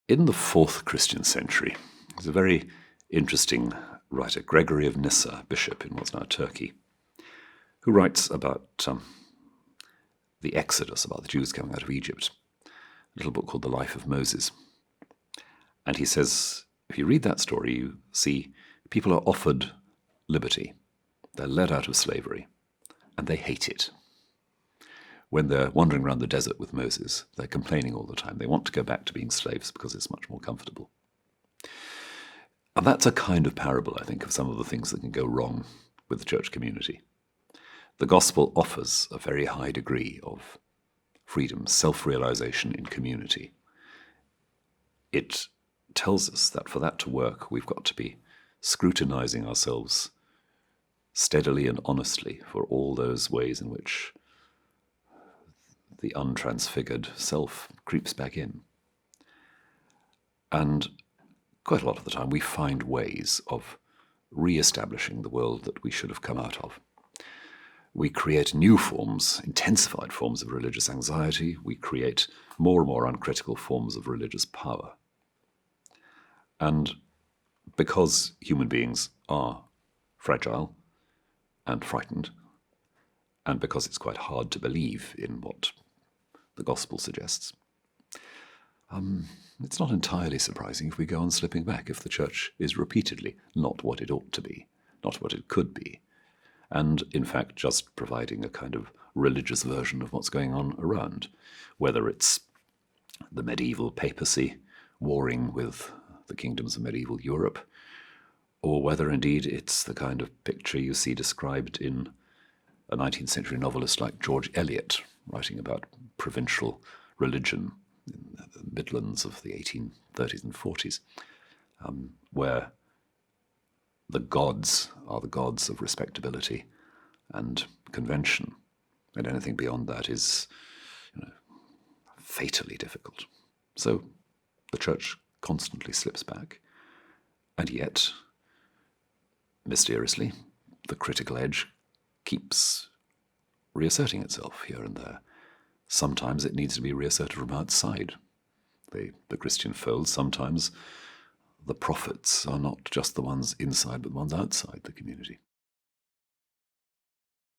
In the 4th Christian century, there's a very interesting writer, Gregory of Nyssa, bishop in what's now Turkey, who writes about the Exodus, about the Jews coming out of Egypt, a little book called The Life of Moses. And he says, if you read that story, you see people are offered liberty. They're led out of slavery, and they hate it. When they're wandering around the desert with Moses, they're complaining all the time. They want to go back to being slaves because it's much more comfortable. And that's a kind of parable, I think, of some of the things that can go wrong with the church community. The gospel offers a very high degree of freedom, self-realization in community. It tells us that for that to work, we've got to be scrutinizing ourselves steadily and honestly for all those ways in which the untransfigured self creeps back in. And quite a lot of the time we find ways of re-establishing the world that we should have come out of. We create new forms, intensified forms of religious anxiety. We create more and more uncritical forms of religious power. And because human beings are fragile and frightened, and because it's quite hard to believe in what the gospel suggests, it's not entirely surprising if we go on slipping back, if the church is repeatedly not what it ought to be, not what it could be, and in fact just providing a kind of religious version of what's going on around, whether it's the medieval papacy warring with the kingdoms of medieval Europe, or whether indeed it's the kind of picture you see described in a 19th century novelist like George Eliot, writing about provincial religion in the Midlands of the 1830s and 40s, where the gods are the gods of respectability and convention, and anything beyond that is, fatally difficult. So the church constantly slips back, and yet, mysteriously, the critical edge keeps reasserting itself here and there. Sometimes it needs to be reasserted from outside the Christian fold. Sometimes the prophets are not just the ones inside, but the ones outside the community.